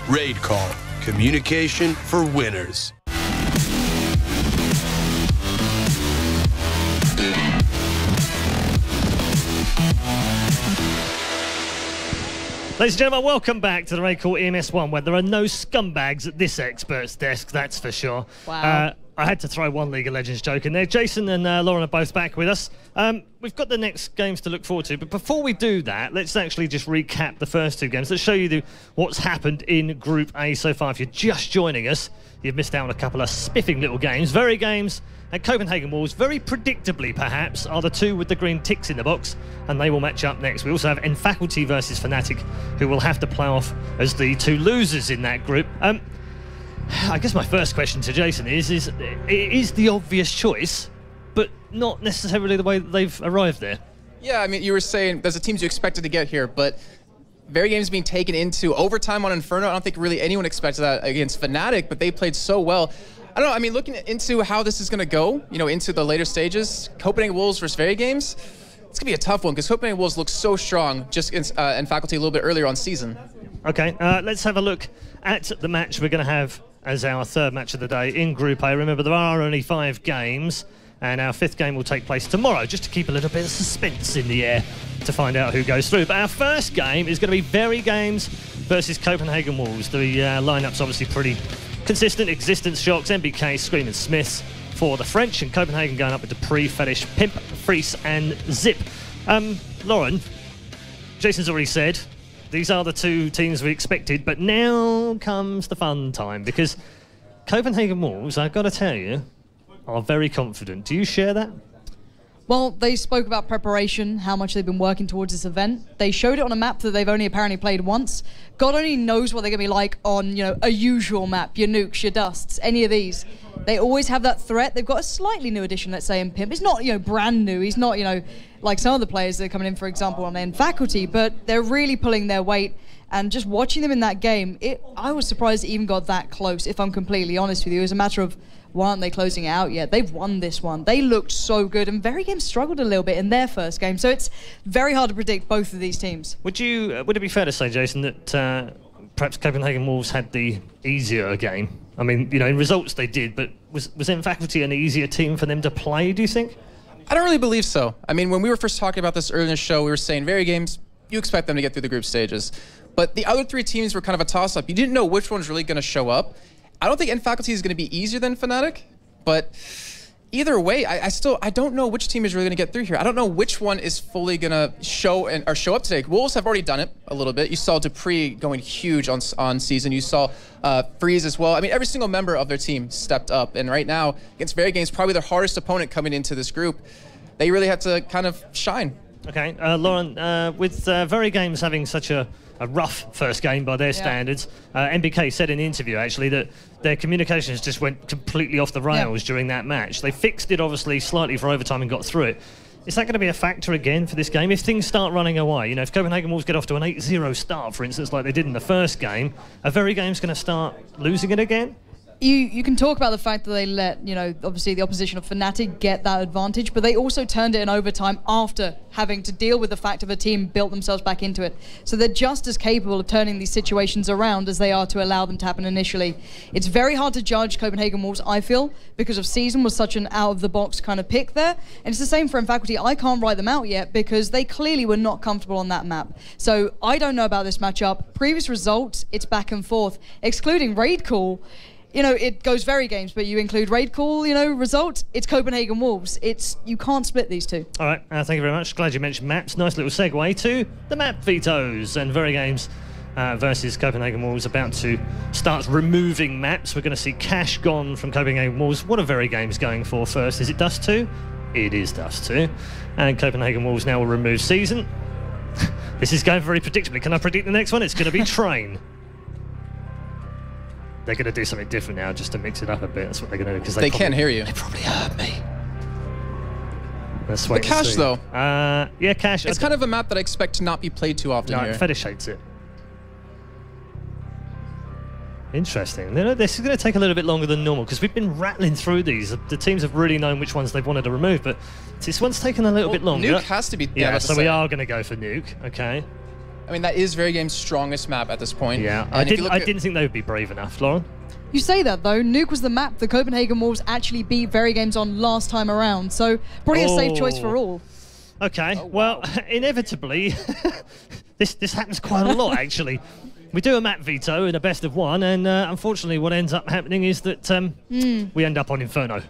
Raid Call. Communication for winners. Ladies and gentlemen, welcome back to the Raid Call EMS 1, where there are no scumbags at this expert's desk, that's for sure. Wow. I had to throw one League of Legends joke in there. Jason and Lauren are both back with us. We've got the next games to look forward to, but before we do that, let's actually just recap the first two games. Let's show you what's happened in Group A so far. If you're just joining us, you've missed out on a couple of spiffing little games. VeryGames and Copenhagen Wolves, very predictably perhaps, are the two with the green ticks in the box, and they will match up next. We also have Faculty versus Fnatic, who will have to play off as the two losers in that group. I guess my first question to Jason is it is the obvious choice, but not necessarily the way that they've arrived there. Yeah, I mean, you were saying there's the teams you expected to get here, but VeryGames being taken into overtime on Inferno, I don't think really anyone expected that against Fnatic, but they played so well. I don't know, I mean, looking into how this is going to go, you know, into the later stages, Copenhagen Wolves versus VeryGames, it's going to be a tough one because Copenhagen Wolves look so strong just in Faculty a little bit earlier on season. Okay, let's have a look at the match we're going to have as our third match of the day in Group A. Remember, there are only 5 games, and our 5th game will take place tomorrow, just to keep a little bit of suspense in the air to find out who goes through. But our first game is going to be VeryGames versus Copenhagen Wolves. The lineup's obviously pretty consistent. Existence Shocks, MBK, Scream and Smiths for the French, and Copenhagen going up with Dupree, Fetish, Pimp, Freeze and Zip. Lauren, Jason's already said these are the two teams we expected, but now comes the fun time, because Copenhagen Wolves, I've got to tell you, are very confident. Do you share that? Well, they spoke about preparation, how much they've been working towards this event. They showed it on a map that they've only apparently played once. God only knows what they're going to be like on, you know, a usual map, your nukes, your dusts, any of these. They always have that threat. They've got a slightly new addition, let's say, in Pimp. It's not, you know, brand new. He's not, you know, like some of the players that are coming in, for example, on Faculty, but they're really pulling their weight. And just watching them in that game, I was surprised it even got that close, if I'm completely honest with you. It was a matter of, why aren't they closing it out yet? They've won this one. They looked so good, and VeryGames struggled a little bit in their first game, so it's very hard to predict both of these teams. Would it be fair to say, Jason, that perhaps Copenhagen Wolves had the easier game? I mean, you know, in results they did, but was Faculty an easier team for them to play, do you think? I don't really believe so. I mean, when we were first talking about this earlier in the show, we were saying VeryGames, you expect them to get through the group stages. But the other 3 teams were kind of a toss-up. You didn't know which one's really going to show up. I don't think Faculty is going to be easier than Fnatic, but either way, I don't know which team is really going to get through here. I don't know which one is fully going to show up today. Wolves have already done it a little bit. You saw Dupree going huge on season. You saw Freeze as well. I mean, every single member of their team stepped up, and right now against VeryGames, probably their hardest opponent coming into this group. They really have to kind of shine. Okay, Lauren, with VeryGames having such a rough first game by their standards, MBK said in the interview actually that their communications just went completely off the rails during that match. They fixed it obviously slightly for overtime and got through it. Is that going to be a factor again for this game? If things start running away, you know, if Copenhagen Wolves get off to an 8-0 start, for instance, like they did in the first game, are VeryGames going to start losing it again? You can talk about the fact that they let, you know, obviously the opposition of Fnatic get that advantage, but they also turned it in overtime after having to deal with the fact of a team built themselves back into it. So they're just as capable of turning these situations around as they are to allow them to happen initially. It's very hard to judge Copenhagen Wolves, I feel, because of Season was such an out-of-the-box kind of pick there. And it's the same for Faculty. I can't write them out yet because they clearly were not comfortable on that map. So I don't know about this matchup. Previous results, it's back and forth. Excluding Raid Call, you know, it goes VeryGames, but you include Raid Call, you know, result, it's Copenhagen Wolves. You can't split these two. All right, thank you very much. Glad you mentioned maps. Nice little segue to the map vetoes, and VeryGames versus Copenhagen Wolves about to start removing maps. We're going to see Cash gone from Copenhagen Wolves. What are VeryGames going for first? Is it Dust 2? It is Dust 2. And Copenhagen Wolves now will remove Season. This is going very predictably. Can I predict the next one? It's going to be Train. They're going to do something different now just to mix it up a bit. That's what they're going to do. Because they can't hear you. They probably heard me. Let's wait the Cash, though. Yeah, Cash. It's kind of a map that I expect to not be played too often here. Fetish hates it. Interesting. This is going to take a little bit longer than normal because we've been rattling through these. The teams have really known which ones they've wanted to remove, but this one's taken a little bit longer. Nuke has to be... Yeah, so we are going to go for Nuke. Okay. I mean, that is VeryGames' strongest map at this point. Yeah, And I if you didn't think they would be brave enough, Lauren. You say that though, Nuke was the map the Copenhagen Wolves actually beat VeryGames on last time around, so probably a safe choice for all. Okay, well, inevitably, this happens quite a lot actually. We do a map veto in a best of one, and unfortunately what ends up happening is that we end up on Inferno.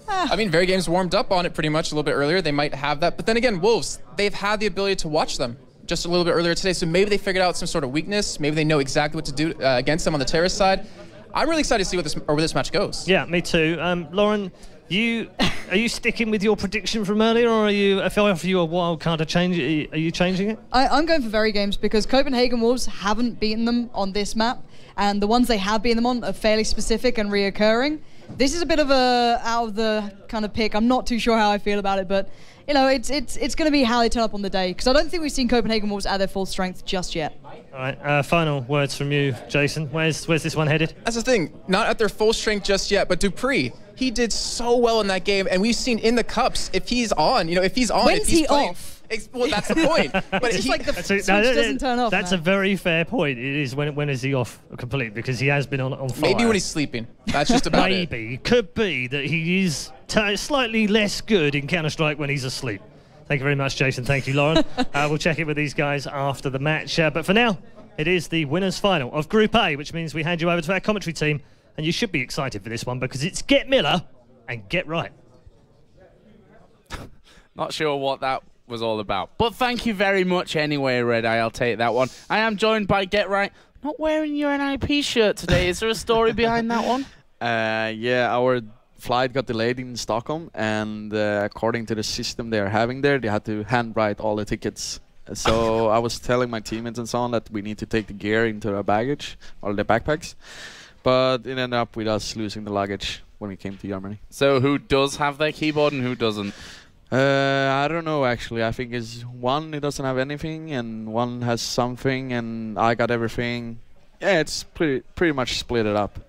I mean, VeryGames warmed up on it pretty much a little bit earlier. They might have that. But then again, Wolves, they've had the ability to watch them just a little bit earlier today. So maybe they figured out some sort of weakness. Maybe they know exactly what to do against them on the terrorist side. I'm really excited to see where this match goes. Yeah, me too. Lauren, are you sticking with your prediction from earlier, or are you, if I offer you a wild card to change it, are you changing it? I'm going for VeryGames because Copenhagen Wolves haven't beaten them on this map, and the ones they have beaten them on are fairly specific and reoccurring. This is a bit of a out of the kind of pick. I'm not too sure how I feel about it, but you know, it's going to be how they turn up on the day, because I don't think we've seen Copenhagen Wolves at their full strength just yet. All right, final words from you, Jason. Where's this one headed? That's the thing, not at their full strength just yet, but Dupree, he did so well in that game, and we've seen in the cups, if he's on, if he's on, When's if he's he playing, off? Well, that's the point. But It's just like the switch doesn't turn off. That's a very fair point. It is when is he off completely, because he has been on fire. Maybe when he's sleeping. That's just about it. Maybe. Could be that he is slightly less good in Counter-Strike when he's asleep. Thank you very much, Jason. Thank you, Lauren. We'll check in with these guys after the match. But for now, it is the winners' final of Group A, which means we hand you over to our commentary team. And you should be excited for this one, because it's Get Miller and Get Right. Not sure what that was all about, but thank you very much anyway, Red Eye. I'll take that one. I am joined by Get Right. Not wearing your NIP shirt today. Is there a story behind that one? Yeah, our flight got delayed in Stockholm, and according to the system they are having there, they had to handwrite all the tickets. So I was telling my teammates and so on that we need to take the gear into our baggage or the backpacks, but it ended up with us losing the luggage when we came to Germany. So who does have their keyboard and who doesn't? I don't know actually. I think it's one who doesn't have anything and one has something, and I got everything. Yeah, it's pretty much split it up.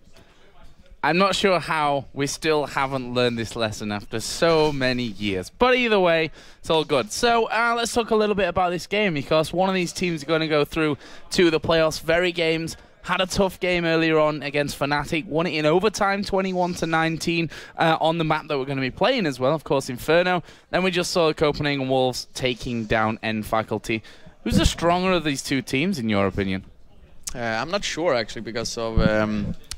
I'm not sure how we still haven't learned this lesson after so many years. But either way, it's all good. So let's talk a little bit about this game, because one of these teams are going to go through to the playoffs. VeryGames had a tough game earlier on against Fnatic, won it in overtime, 21-19, on the map that we're going to be playing as well, of course, Inferno. Then we just saw the Copenhagen Wolves taking down N Faculty. Who's the stronger of these two teams, in your opinion? I'm not sure actually, because of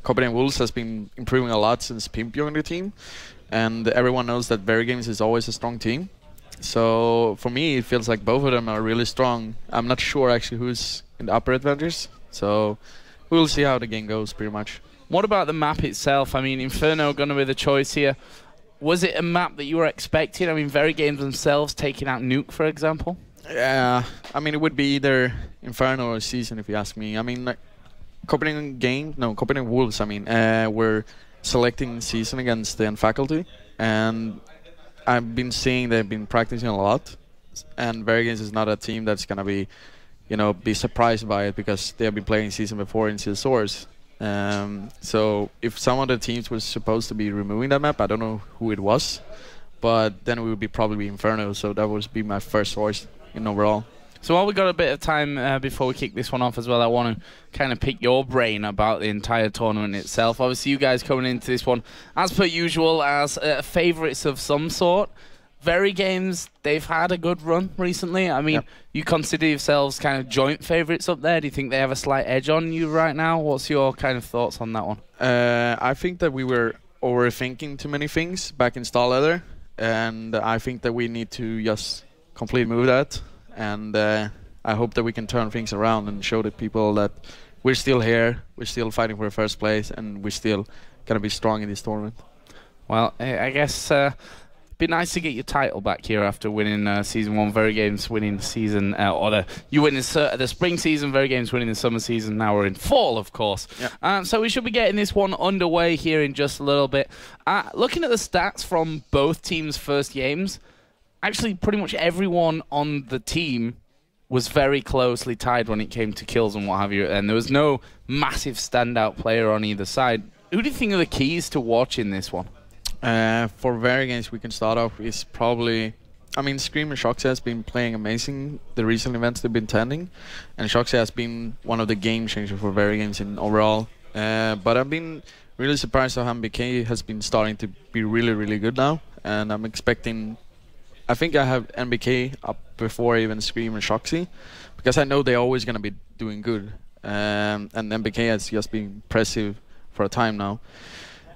Copenhagen Wolves has been improving a lot since Pimp joined the team, and everyone knows that VeryGames is always a strong team. So for me, it feels like both of them are really strong. I'm not sure actually who's in the upper advantage. So we'll see how the game goes, pretty much. What about the map itself? I mean, Inferno going to be the choice here. Was it a map that you were expecting? I mean, VeryGames themselves taking out Nuke, for example? Yeah, I mean, it would be either Inferno or Season, if you ask me. I mean, like, Copenhagen Wolves, I mean, were selecting Season against the Faculty, and I've been seeing they've been practicing a lot, and VeryGames is not a team that's gonna be, be surprised by it, because they have been playing Season before in Source. So if some of the teams were supposed to be removing that map, I don't know who it was, but then it would be probably Inferno, so that would be my first choice in overall. So while we got a bit of time before we kick this one off as well, I want to kind of pick your brain about the entire tournament itself. Obviously, you guys coming into this one, as per usual, as favourites of some sort. VeryGames, they've had a good run recently. I mean, you consider yourselves kind of joint favourites up there. Do you think they have a slight edge on you right now? What's your kind of thoughts on that one? I think that we were overthinking too many things back in Star Leather, and I think that we need to just completely move that. And I hope that we can turn things around and show the people that we're still here, we're still fighting for first place, and we're still going to be strong in this tournament. Well, I guess it'd be nice to get your title back here after winning Season 1, VeryGames winning season, you winning the spring season, VeryGames winning the summer season. Now we're in fall, of course. Yeah. So we should be getting this one underway here in just a little bit. Looking at the stats from both teams' first games, actually, pretty much everyone on the team was very closely tied when it came to kills and what have you, and there was no massive standout player on either side. Who do you think are the keys to watching this one? For VeryGames, we can start off is probably I mean, Scream and Shoxy has been playing amazing the recent events they've been attending, and Shoxy has been one of the game changers for VeryGames in overall. But I've been really surprised how MBK has been starting to be really, really good now, and I'm expecting. I think I have MBK up before even Scream and Shoxy, because I know they're always gonna be doing good, and MBK has just been impressive for a time now.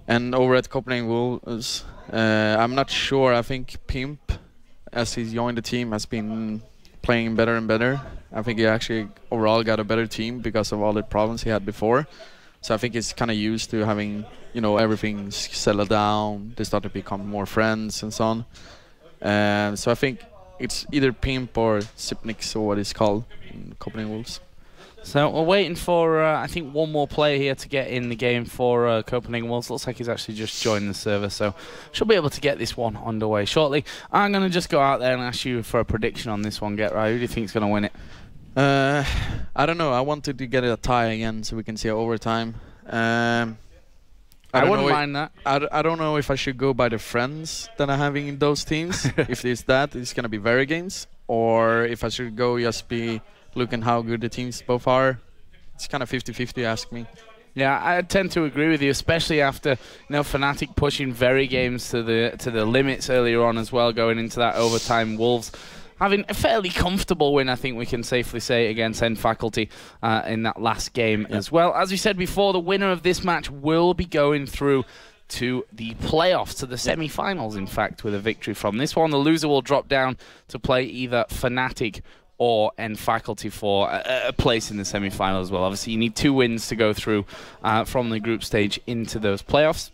And over at Copenhagen Wolves, I'm not sure. I think Pimp, as he's joined the team, has been playing better and better. I think he actually overall got a better team because of all the problems he had before. So I think he's kind of used to having, you know, everything settled down. They start to become more friends and so on. So I think it's either Pimp or Sipnix, or what it's called in Copenhagen Wolves. So we're waiting for, I think, one more player here to get in the game for Copenhagen Wolves. Looks like he's actually just joined the server, so should be able to get this one underway shortly. I'm going to just go out there and ask you for a prediction on this one, Get Right. Who do you think is going to win it? I don't know. I wanted to get a tie again so we can see overtime. I wouldn't mind that. I don't know if I should go by the friends that I'm having in those teams. If it's that, it's going to be VeryGames. Or if I should go just be looking how good the teams both are. It's kind of 50-50, ask me. Yeah, I tend to agree with you, especially after, you know, Fnatic pushing VeryGames to the limits earlier on as well, going into that overtime. Wolves having a fairly comfortable win, I think we can safely say, against N-Faculty in that last game as well. As we said before, the winner of this match will be going through to the playoffs, to the semi-finals, in fact, with a victory from this one. The loser will drop down to play either Fnatic or N-Faculty for a place in the semi-final as well. Obviously, you need 2 wins to go through from the group stage into those playoffs.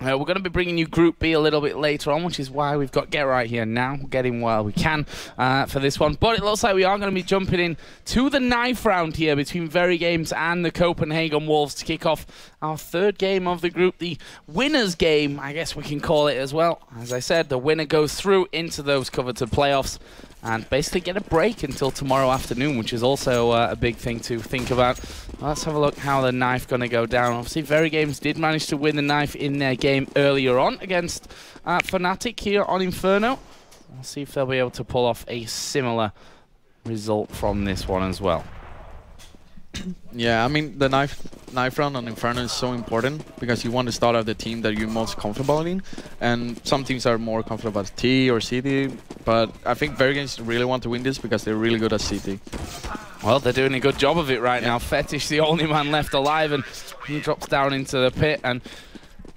We're going to be bringing you Group B a little bit later on, which is why we've got Get Right here now. We'll get in while we can for this one. But it looks like we are going to be jumping in to the 9th round here between VeryGames and the Copenhagen Wolves to kick off our 3rd game of the group. The winner's game, I guess we can call it as well. As I said, the winner goes through into those coveted playoffs and basically get a break until tomorrow afternoon, which is also a big thing to think about. Let's have a look how the knife going to go down. Obviously, VeryGames did manage to win the knife in their game earlier on against Fnatic here on Inferno. We'll see if they'll be able to pull off a similar result from this one as well. Yeah, I mean, the knife round on Inferno is so important because you want to start out the team that you're most comfortable in, and some teams are more comfortable at T or CT, but I think VeryGames really want to win this because they're really good at CT. Well, they're doing a good job of it right now. Fetish, the only man left alive, and he drops down into the pit, and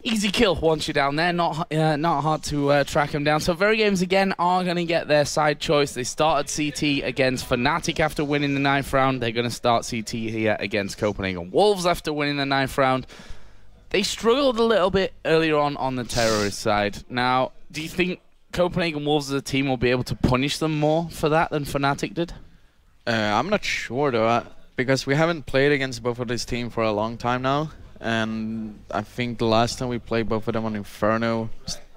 easy kill once you're down there. Not hard to track him down. So VeryGames again are going to get their side choice. They started CT against Fnatic after winning the 9th round. They're going to start CT here against Copenhagen Wolves after winning the 9th round. They struggled a little bit earlier on the terrorist side. Now, do you think Copenhagen Wolves as a team will be able to punish them more for that than Fnatic did? I'm not sure though, because we haven't played against both of these teams for a long time now. And I think the last time we played both of them on Inferno,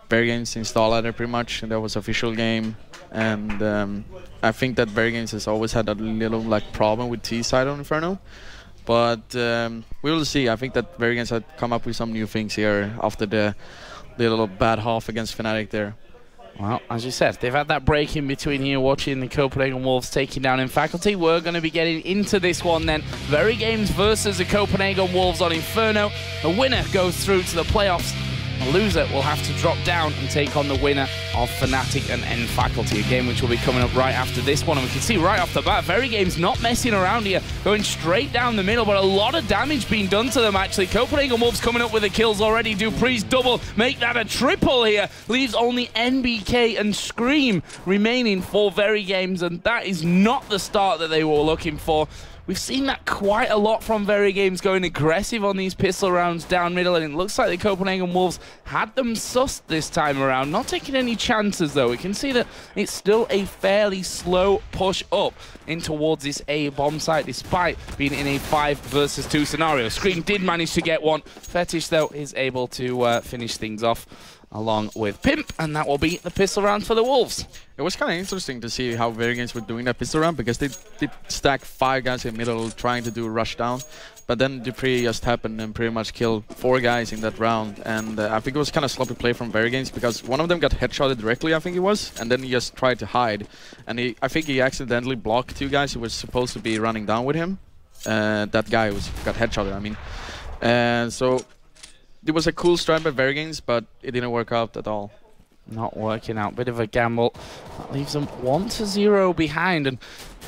VeryGames installed it pretty much, and that was official game. And I think that VeryGames has always had a little problem with T side on Inferno. But we will see. I think that VeryGames had come up with some new things here after the little bad half against Fnatic there. Well, as you said, they've had that break in between here watching the Copenhagen Wolves taking down N-Faculty. We're going to be getting into this one then. VeryGames versus the Copenhagen Wolves on Inferno. The winner goes through to the playoffs. The loser will have to drop down and take on the winner of Fnatic and N-Faculty, a game which will be coming up right after this one. And we can see right off the bat, VeryGames not messing around here, going straight down the middle, but a lot of damage being done to them actually. Copenhagen Wolves coming up with the kills already. Dupree's double, make that a triple here. Leaves only NBK and Scream remaining for VeryGames, and that is not the start that they were looking for. We've seen that quite a lot from VeryGames, going aggressive on these pistol rounds down middle, and it looks like the Copenhagen Wolves had them sussed this time around. Not taking any chances, though. We can see that it's still a fairly slow push up in towards this A bomb site, despite being in a 5 versus 2 scenario. Scream did manage to get one. Fetish, though, is able to finish things off along with Pimp, and that will be the pistol round for the Wolves. It was kind of interesting to see how VeryGames were doing that pistol round, because they stack 5 guys in the middle trying to do a rush down, but then Dupree just happened and pretty much killed 4 guys in that round. And I think it was kind of sloppy play from VeryGames because one of them got headshotted directly, I think it was, and then he just tried to hide. And I think he accidentally blocked 2 guys who were supposed to be running down with him. That guy got headshotted, I mean. So it was a cool strat by VeryGames, but it didn't work out at all. Not working out. Bit of a gamble. That leaves them 1-0 behind, and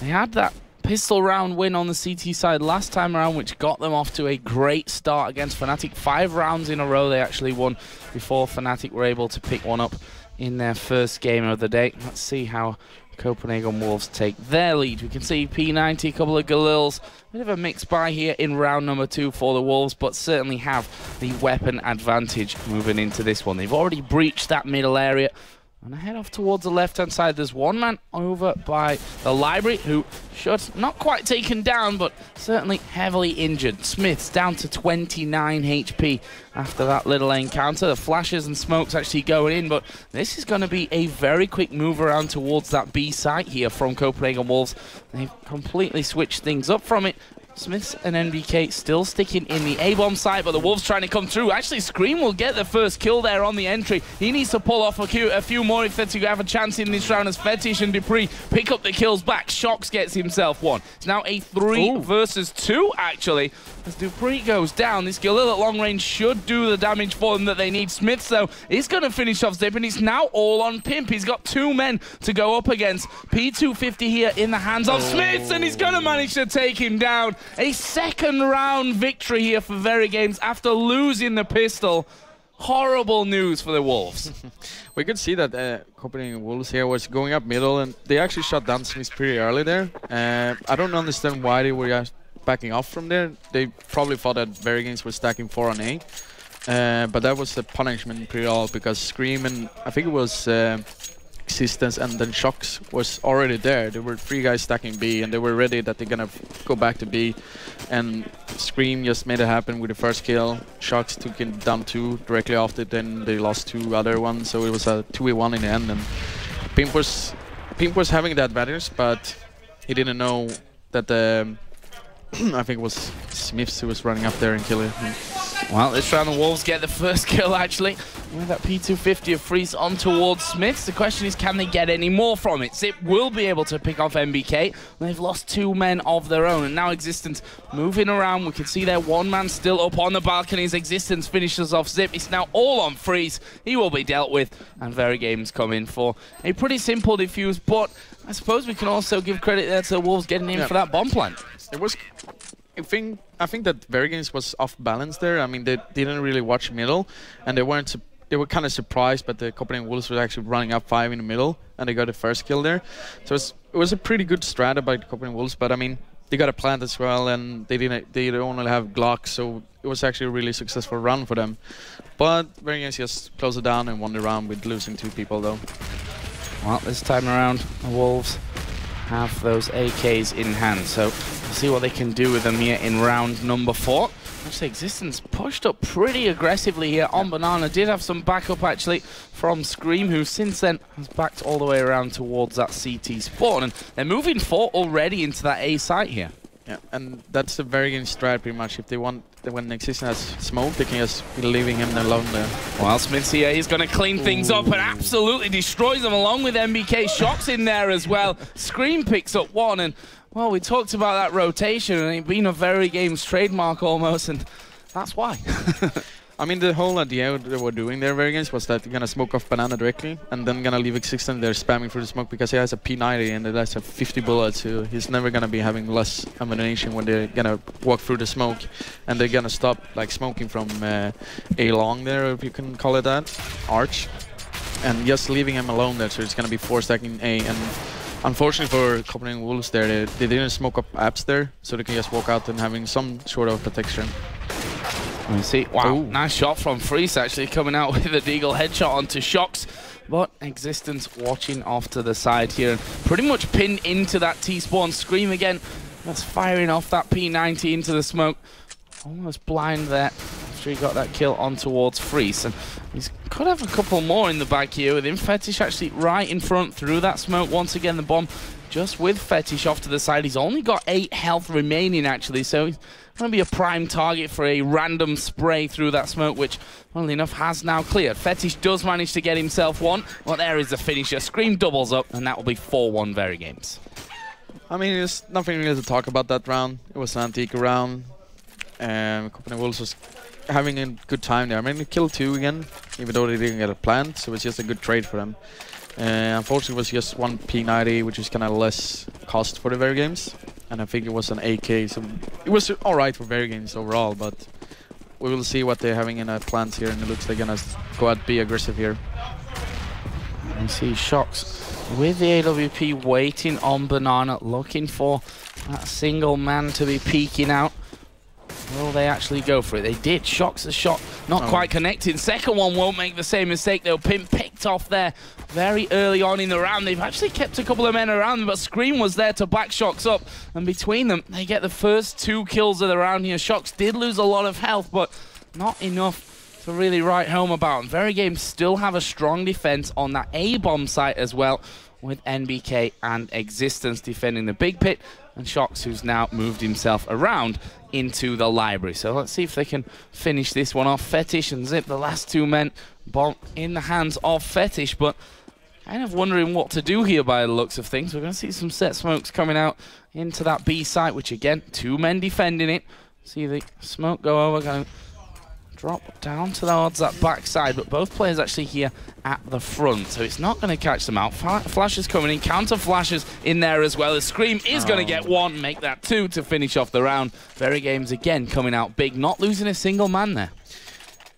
they had that pistol round win on the CT side last time around, which got them off to a great start against Fnatic. 5 rounds in a row they actually won before Fnatic were able to pick one up in their first game of the day. Let's see how Copenhagen Wolves take their lead. We can see P90, a couple of Galils. Bit of a mixed buy here in round number 2 for the Wolves, but certainly have the weapon advantage moving into this one. They've already breached that middle area. And I head off towards the left-hand side. There's one man over by the library who should not quite taken down, but certainly heavily injured. Smith's down to 29 HP after that little encounter. The flashes and smokes actually going in, but this is going to be a very quick move around towards that B site here from Copenhagen Wolves. They've completely switched things up from it. Smiths and NBK still sticking in the A-bomb site, but the Wolves trying to come through. Actually, Scream will get the first kill there on the entry. He needs to pull off a few more if they're to have a chance in this round as Fetish and Dupree pick up the kills back. Shox gets himself one. It's now a 3 versus 2, actually. As Dupree goes down, this Galil at long range should do the damage for them that they need. Smiths, though, is going to finish off Zip, and it's now all on Pimp. He's got 2 men to go up against. P250 here in the hands of Smiths, and he's going to manage to take him down. A second round victory here for VeryGames after losing the pistol. Horrible news for the Wolves. We could see that Copenhagen Wolves here was going up middle, and they actually shot down Smiths pretty early there. I don't understand why they were backing off from there. They probably thought that VeryGames was stacking 4 on A. But that was a punishment pretty all because Scream and I think it was Existence and then Shox was already there. There were 3 guys stacking B and they were ready that they're gonna go back to B. And Scream just made it happen with the first kill. Shox took it down 2 directly after, then they lost 2 other ones. So it was a 2v1 in the end. And Pimp was having the advantage, but he didn't know that the I think it was Smiths who was running up there and killing him. Well, this round the Wolves get the first kill, actually. With that P250 of Freeze on towards Smiths. The question is, can they get any more from it? Zip will be able to pick off MBK. They've lost 2 men of their own, and now Existence moving around. We can see their 1 man still up on the balconies. Existence finishes off Zip. It's now all on Freeze. He will be dealt with, and VeryGames come in for a pretty simple defuse, but I suppose we can also give credit there to the Wolves getting in for that bomb plant. It was... I think that VeryGames was off balance there. I mean, they didn't really watch middle, and they were kind of surprised, but the Copenhagen Wolves were actually running up 5 in the middle, and they got the first kill there. So it was a pretty good strat by the Copenhagen Wolves, but I mean, they got a plant as well, and they only have Glock, so it was actually a really successful run for them. But VeryGames just closed it down and won the round with losing 2 people though. Well, this time around, the Wolves have those AKs in hand, so we'll see what they can do with them here in round number 4. Actually, Existence pushed up pretty aggressively here on Banana. Did have some backup actually from Scream, who since then has backed all the way around towards that CT spawn, and they're moving 4 already into that A site here. Yeah, and that's the VeryGames strat pretty much. If they want, when Existence has smoke, they can just be leaving him alone there. Well, Smiths here, he's going to clean things up and absolutely destroys them along with MBK. Shox in there as well. Scream picks up 1, and well, we talked about that rotation and it being a VeryGames trademark almost, and that's why. I mean, the whole idea they were doing there, VeryGames, was that they're gonna smoke off Banana directly and then gonna leave Existence there spamming through the smoke because he has a P90 and it has a 50 bullets, so he's never gonna be having less ammunition when they're gonna walk through the smoke, and they're gonna stop like smoking from A long there, if you can call it that, arch, and just leaving him alone there, so it's gonna be 4 stacking A. And unfortunately for Copenhagen Wolves there, they didn't smoke up apps there, so they can just walk out and having some sort of protection. We see, wow, nice shot from Freeze actually coming out with a Deagle headshot onto Shox, but Existence watching off to the side here and pretty much pinned into that T-spawn. Scream again, that's firing off that P90 into the smoke. Almost blind there. after he got that kill on towards Freeze. And he's could have a couple more in the bag here with him. Fetish actually right in front through that smoke. Once again, the bomb just with Fetish off to the side. He's only got 8 health remaining, actually, so he's going to be a prime target for a random spray through that smoke, which, funnily enough, has now cleared. Fetish does manage to get himself one. Well, there is the finisher. Scream doubles up, and that will be 4-1 VeryGames. I mean, there's nothing really to talk about that round. It was an antique round. Copenhagen Wolves was having a good time there. I mean, they killed 2 again, even though they didn't get a plant, so it's just a good trade for them. Unfortunately, it was just 1 P90, which is kind of less cost for the VeryGames. And I think it was an AK, so it was alright for VeryGames overall, but we will see what they're having in plans here, and it looks like they're going to go out be aggressive here. You see Shocks with the AWP waiting on Banana, looking for that single man to be peeking out. Will they actually go for it? They did. Shocks the shot, not quite connected. Second one won't make the same mistake though. Pimp picked off there very early on in the round. They've actually kept a couple of men around them, but Scream was there to back Shocks up. And between them, they get the first 2 kills of the round here. Shocks did lose a lot of health, but not enough to really write home about. VeryGames still have a strong defense on that A-bomb site as well, with NBK and Existence defending the big pit, and Shocks, who's now moved himself around into the library. So let's see if they can finish this one off. Fetish and Zip, the last 2 men, bomb in the hands of Fetish, but kind of wondering what to do here by the looks of things. We're going to see some set smokes coming out into that B site, which again, 2 men defending it. See the smoke go over, going to drop down towards that backside, but both players actually here at the front, so it's not going to catch them out. Flashes coming in, counter flashes in there as well. As Scream is going to get 1, make that 2 to finish off the round. VeryGames again coming out big, not losing a single man there.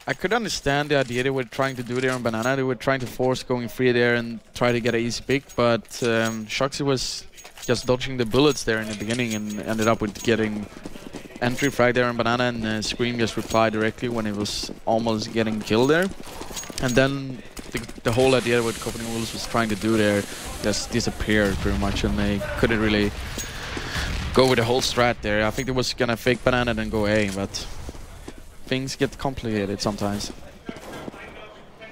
I could understand the idea they were trying to do there on Banana. They were trying to force going free there and try to get an easy pick, but Shocks was just dodging the bullets there in the beginning and ended up with getting entry frag there on Banana, and Scream just replied directly when it was almost getting killed there. And then the whole idea what Copenhagen Wolves was trying to do there just disappeared pretty much, and they couldn't really go with the whole strat there. I think they was gonna fake Banana and then go A, but things get complicated sometimes.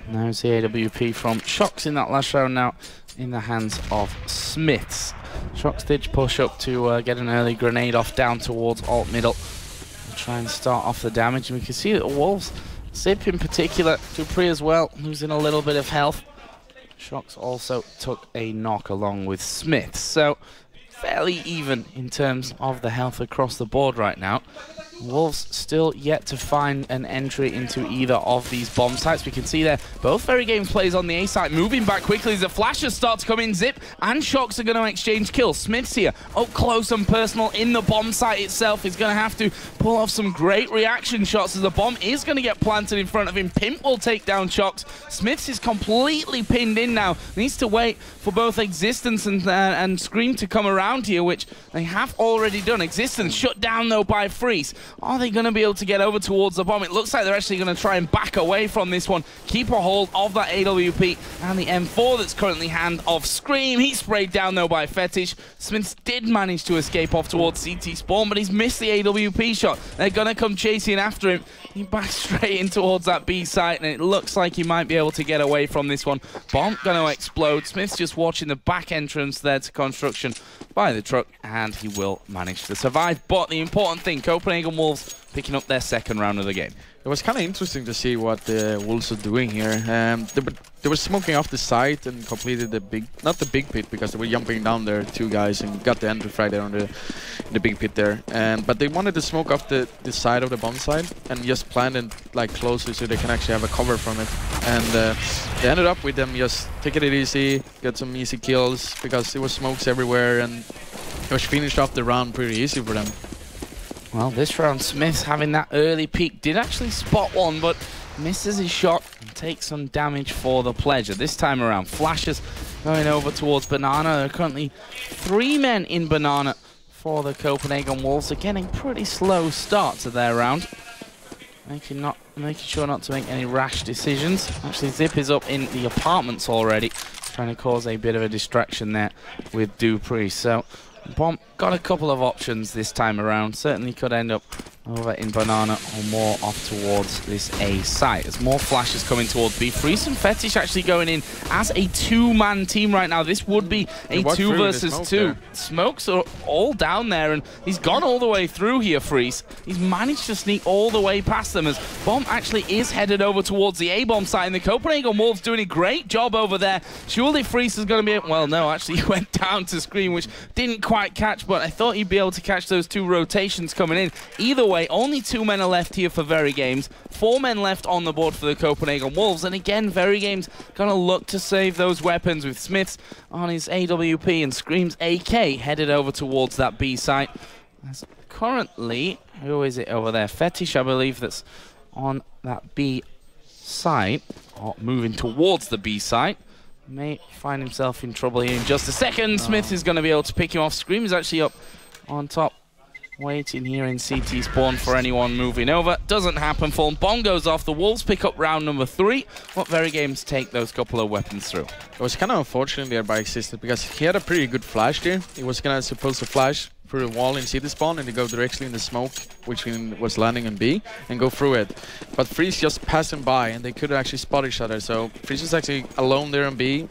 There's the AWP from Shocks in that last round now in the hands of Smiths. Shocks did push up to get an early grenade off down towards alt middle and try and start off the damage. And we can see that the Wolves, Zip in particular, Dupree as well, losing a little bit of health. Shocks also took a knock along with Smith. So fairly even in terms of the health across the board right now. Wolves still yet to find an entry into either of these bomb sites. We can see there both VeryGames players on the A site moving back quickly as the flashes start to come in. Zip and Shocks are going to exchange kills. Smith's here up close and personal in the bomb site itself. He's going to have to pull off some great reaction shots as the bomb is going to get planted in front of him. Pimp will take down Shocks. Smiths is completely pinned in now. Needs to wait for both Existence and Scream to come around here, which they have already done. Existence shut down though by Freeze. Are they going to be able to get over towards the bomb? It looks like they're actually going to try and back away from this one. Keep a hold of that AWP and the M4 that's currently hand of Scream. He's sprayed down though by Fetish. Smiths did manage to escape off towards CT spawn, but he's missed the AWP shot. They're going to come chasing after him. He backs straight in towards that B site, and it looks like he might be able to get away from this one. Bomb going to explode. Smith's just watching the back entrance there to construction by the truck, and he will manage to survive. But the important thing, Copenhagen Wolves picking up their second round of the game. It was kind of interesting to see what the Wolves are doing here. They were smoking off the site and completed the big, not the big pit, because they were jumping down there, 2 guys, and got the entry frag there on the big pit there. But they wanted to smoke off the side of the bomb side and just plant it like closer so they can actually have a cover from it. And they ended up with them just taking it easy, get some easy kills, because there was smokes everywhere, and it was finished off the round pretty easy for them. Well, this round, Smith's having that early peek. Did actually spot one, but misses his shot and takes some damage for the pleasure. This time around, flashes going over towards Banana. There are currently 3 men in Banana for the Copenhagen Wolves. They're getting pretty slow start to their round. Making sure not to make any rash decisions. Actually, Zip is up in the apartments already, trying to cause a bit of a distraction there with Dupree. So Bomb got a couple of options this time around. Certainly could end up over in Banana or more off towards this A site. As more flashes coming towards B. Freeze and Fetish actually going in as a 2-man team right now. This would be a 2 versus 2. Smokes are all down there, and he's gone all the way through here, Freeze. He's managed to sneak all the way past them as Bomb actually is headed over towards the A-bomb site, and the Copenhagen Wolves doing a great job over there. Surely Freeze is going to be... Well, no, actually he went down to Scream, which didn't quite catch, but I thought he'd be able to catch those 2 rotations coming in. Either way, only 2 men are left here for VeryGames. 4 men left on the board for the Copenhagen Wolves. And again, VeryGames gonna look to save those weapons with Smiths on his AWP and Scream's AK headed over towards that B site. As currently, who is it over there? Fetish, I believe, that's on that B site, or moving towards the B site. May find himself in trouble here in just a second. Smith is going to be able to pick him off. Scream is actually up on top, waiting here in CT spawn for anyone moving over. Doesn't happen. Fallen Bomb goes off. The Wolves pick up round number 3. What VeryGames take those couple of weapons through? It was kind of unfortunate there by Existed because he had a pretty good flash there. He was kind of supposed to flash through the wall in CT spawn and to go directly in the smoke, which was landing in B, and go through it. But Freeze just passed him by and they couldn't actually spot each other. So Freeze was actually alone there in B,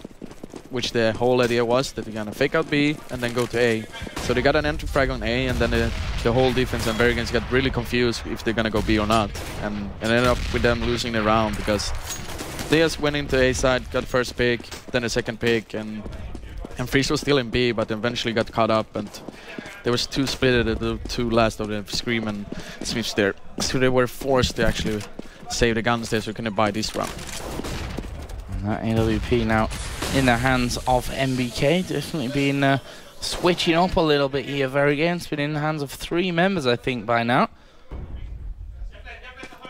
which the whole idea was that they're gonna fake out B and then go to A. So they got an entry frag on A, and then the whole defense and VeryGames got really confused if they're gonna go B or not, and ended up with them losing the round because they just went into A side, got first pick, then the second pick, and Freeze was still in B, but eventually got caught up, and there was 2 split, the 2 last of the Scream and Smiths there. So they were forced to actually save the guns there so we couldn't buy this round. And that AWP now in the hands of MBK, definitely been switching up a little bit here. VeryGames been in the hands of 3 members, I think, by now.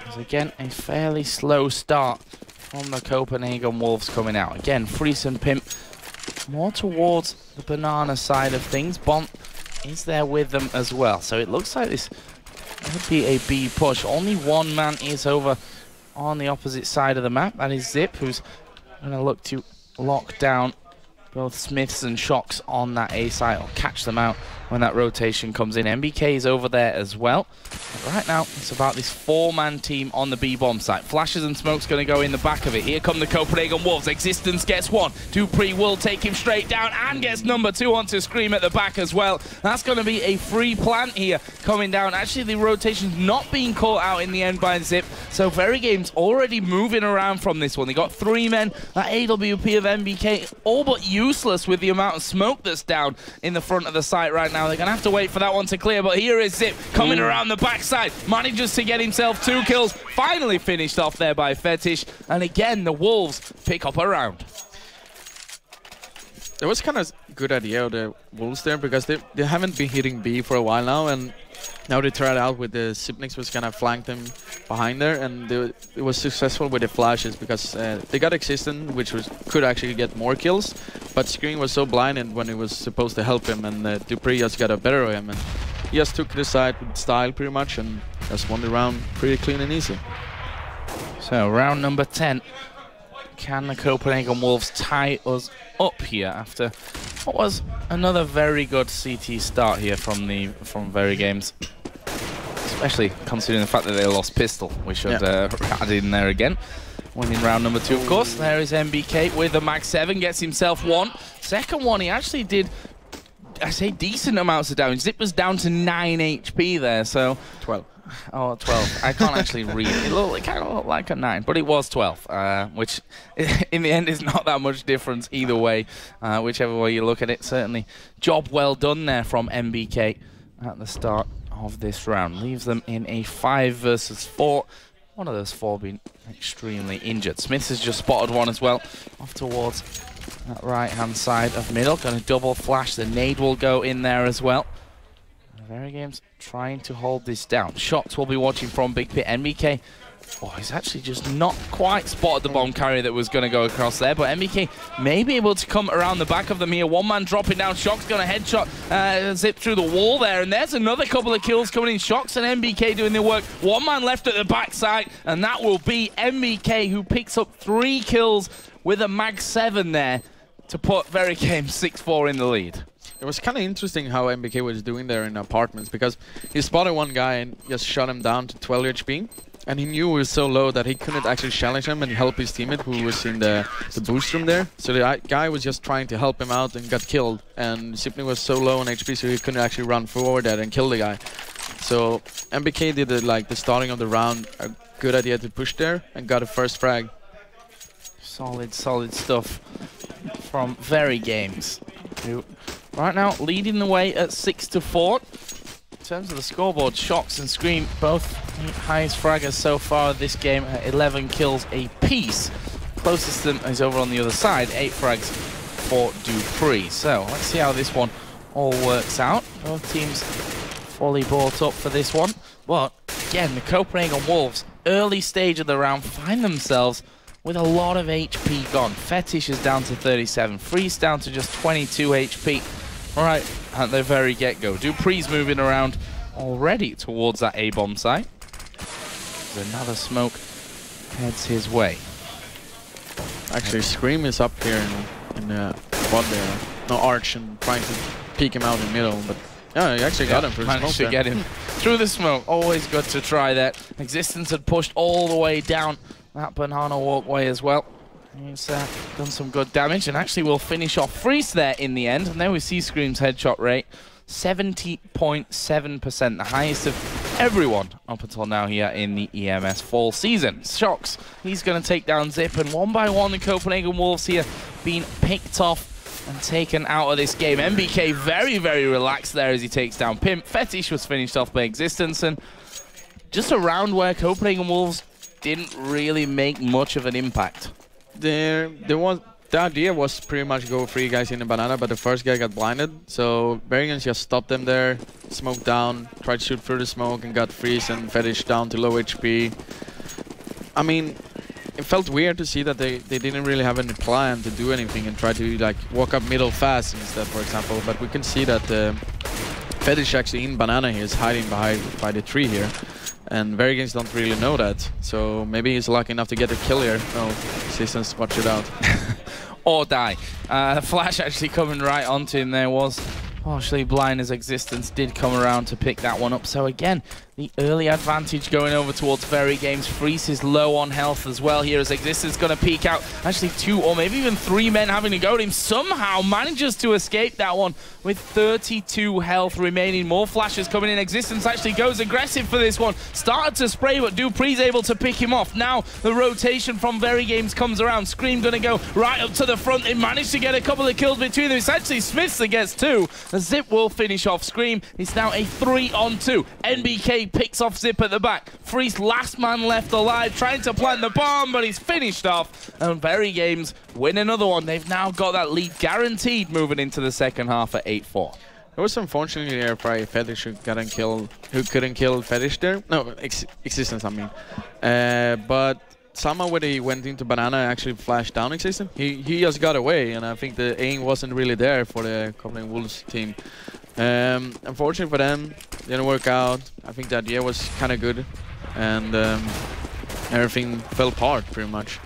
There's again a fairly slow start from the Copenhagen Wolves coming out. Again, Freeze and Pimp more towards the Banana side of things. Bomb is there with them as well. So it looks like this would be a B push. Only 1 man is over on the opposite side of the map. That is Zip, who's going to look to lock down both Smiths and Shocks on that A site, or catch them out when that rotation comes in. MBK is over there as well. But right now, it's about this 4-man team on the B-bomb site. Flashes and Smoke's going to go in the back of it. Here come the Copenhagen Wolves. Existence gets 1. Dupree will take him straight down and gets number 2 onto Scream at the back as well. That's going to be a free plant here coming down. Actually, the rotation's not being caught out in the end by Zip. So VeryGames already moving around from this one. They got 3 men. That AWP of MBK all but useless with the amount of smoke that's down in the front of the site right now. They're going to have to wait for that one to clear, but here is Zip coming around the backside. Manages to get himself 2 kills. Finally finished off there by Fetish. And again, the Wolves pick up a round. It was kind of a good idea of the Wolves there because they haven't been hitting B for a while now, and now they tried out with the Sipniks was kind of flanked them behind there, and it was successful with the flashes because they got Existent, which could actually get more kills, but Screen was so blinded when he was supposed to help him, and Dupree just got a better of him, and he just took the side with style pretty much and just won the round pretty clean and easy. So round number 10. Can the Copenhagen Wolves tie us up here after what was another very good CT start here from VeryGames? Especially considering the fact that they lost Pistol. We should add in there again. Winning round number 2, of course. There is MBK with the Mag 7, gets himself 1. Second one, he actually did, I say, decent amounts of damage. Zip was down to 9 HP there, so... 12. Oh, 12. I can't actually read it. It kind of looked like a 9, but it was 12, which in the end is not that much difference either way, whichever way you look at it. Certainly, job well done there from MBK at the start of this round. Leaves them in a 5 versus 4. One of those 4 being extremely injured. Smith has just spotted one as well, off towards that right-hand side of middle. Going to double flash. The nade will go in there as well. VeryGames trying to hold this down. Shots will be watching from Big Pit. MBK, oh, he's actually just not quite spotted the bomb carrier that was going to go across there, but MBK may be able to come around the back of them here. 1 man dropping down. Shock's going to headshot, zip through the wall there, and there's another couple of kills coming in. Shocks and MBK doing their work. 1 man left at the backside, and that will be MBK, who picks up 3 kills with a Mag 7 there to put VeryGames 6-4 in the lead. it was kind of interesting how MBK was doing there in apartments, because he spotted one guy and just shot him down to 12 HP. And he knew he was so low that he couldn't actually challenge him and help his teammate who was in the boost room there. So the guy was just trying to help him out and got killed. And Sipney was so low on HP, so he couldn't actually run forward there and kill the guy. So MBK did the starting of the round a good idea to push there and got a first frag. Solid stuff from VeryGames, who right now leading the way at 6-4. In terms of the scoreboard, Shox and Scream both highest fraggers so far this game at 11 kills apiece. Closest to them is over on the other side, 8 frags for Dupree. So let's see how this one all works out. Both teams fully bought up for this one. But again, the Copenhagen Wolves, early stage of the round, find themselves with a lot of HP gone. Fetish is down to 37, Freeze down to just 22 HP. Right at the very get-go. Dupree's moving around already towards that A-bomb site. There's another smoke heads his way. Actually, Scream is up here in the quad there. No, Arch, and trying to peek him out in the middle, but yeah, he actually got him through the smoke. Managed to get him through the smoke. Always good to try that. Existence had pushed all the way down that banana walkway as well. He's done some good damage, and actually will finish off Freeze there in the end. And there we see Scream's headshot rate, 70.7%, the highest of everyone up until now here in the EMS fall season. Shox, he's going to take down Zip, and one by one the Copenhagen Wolves here being picked off and taken out of this game. MBK very, very relaxed there as he takes down Pimp. Fetish was finished off by Existence, and just a round where Copenhagen Wolves didn't really make much of an impact. The idea was pretty much go 3 guys in the banana, but the first guy got blinded, so VeryGames just stopped them there, smoked down, tried to shoot through the smoke, and got Freeze and Fetish down to low HP. I mean, it felt weird to see that they didn't really have any plan to do anything and try to like walk up middle fast instead, for example. But we can see that Fetish actually in banana here is hiding by the tree here. And VeryGames don't really know that, so maybe he's lucky enough to get a kill here. No, Existence, watch it out. Or die. Flash actually coming right onto him there was partially blind as Existence did come around to pick that one up. So again, the early advantage going over towards VeryGames. Freeze is low on health as well here as Existence going to peek out. Actually 2 or maybe even 3 men having to go at him. Somehow manages to escape that one with 32 health remaining. More flashes coming in. Existence actually goes aggressive for this one. Started to spray, but Dupree's able to pick him off. Now the rotation from VeryGames comes around. Scream going to go right up to the front. They managed to get a couple of kills between them. It's actually Smiths that gets 2. Zip will finish off Scream. It's now a 3-on-2. NBK picks off Zip at the back. Freeze, last man left alive, trying to plant the bomb, but he's finished off. And VeryGames win another one. They've now got that lead guaranteed moving into the second half at 8-4. It was unfortunately there probably Fetish who couldn't kill Fetish there. No, Existence, I mean. But somehow when he went into banana and actually flashed down Existence, he just got away, and I think the aim wasn't really there for the Copenhagen Wolves team. Unfortunately for them, didn't work out. I think the idea was kind of good, and everything fell apart pretty much.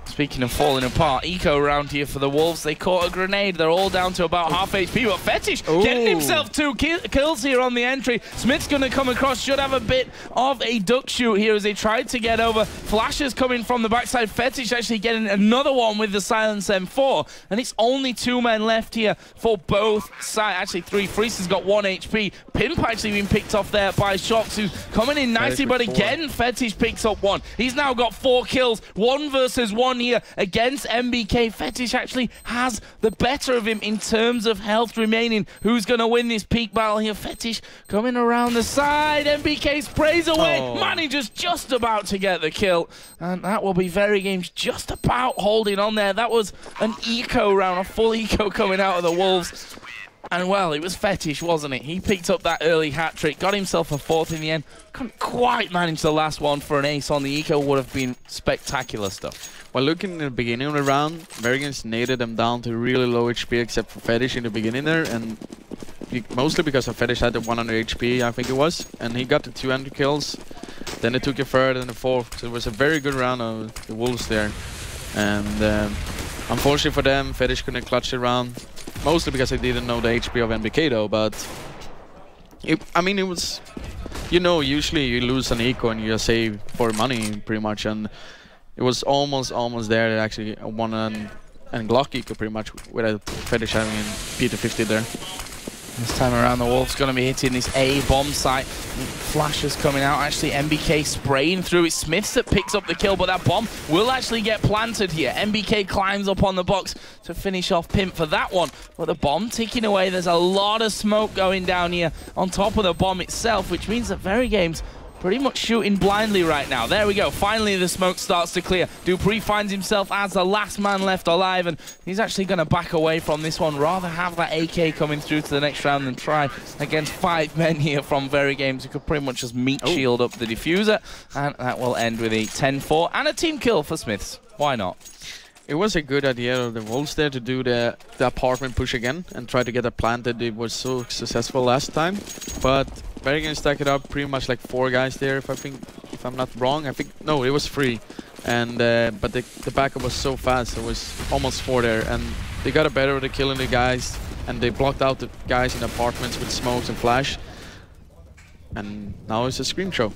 Speaking of falling apart, eco around here for the Wolves. They caught a grenade. They're all down to about half HP, but Fetish getting himself 2 kills here on the entry. Smith's going to come across, should have a bit of a duck shoot here as they tried to get over. Flashes coming from the backside. Fetish actually getting another one with the Silence M4, and it's only 2 men left here for both sides. Actually 3. Freeze has got 1 HP. Pimp actually been picked off there by Shox, who's coming in nicely, but again, Fetish picks up 1. He's now got 4 kills, 1 versus 1 here against MBK. Fetish actually has the better of him in terms of health remaining. Who's going to win this peak battle here? Fetish coming around the side. MBK sprays away. Manages just about to get the kill. And that will be VeryGames just about holding on there. That was an eco round, a full eco coming out of the Wolves. And well, it was Fetish, wasn't it? He picked up that early hat trick, got himself a 4th in the end. Couldn't quite manage the last one for an ace on the eco. Would have been spectacular stuff. Well, looking at the beginning of the round, VeryGames naded them down to really low HP except for Fetish in the beginning there, and mostly because of Fetish had the 100 HP, I think it was, and he got the 200 kills. Then they took a 3rd and a 4th, so it was a very good round of the Wolves there. And unfortunately for them, Fetish couldn't clutch the round. mostly because I didn't know the HP of NBK though, but it was, usually you lose an eco and you just save for money pretty much, and it was almost there. They actually won an Glock eco pretty much without Fetish having a P250 there. This time around, the Wolves going to be hitting this A bomb site. Flashes coming out. Actually, MBK spraying through. It's Smiths that picks up the kill, but that bomb will actually get planted here. MBK climbs up on the box to finish off Pimp for that one. But the bomb ticking away. There's a lot of smoke going down here on top of the bomb itself, which means that VeryGames pretty much shooting blindly right now. There we go. Finally, the smoke starts to clear. Dupree finds himself as the last man left alive, and he's actually going to back away from this one. Rather have that AK coming through to the next round than try against 5 men here from VeryGames, who could pretty much just meat shield up the diffuser. And that will end with a 10-4 and a team kill for Smiths. Why not? It was a good idea of the Wolves there to do the apartment push again and try to get it planted. It was so successful last time, but VeryGames stacked it up pretty much like 4 guys there. If I'm not wrong, no, it was 3, and but the backup was so fast. It was almost 4 there, and they got a better at killing the guys, and they blocked out the guys in the apartments with smokes and flash. And now it's a scream show.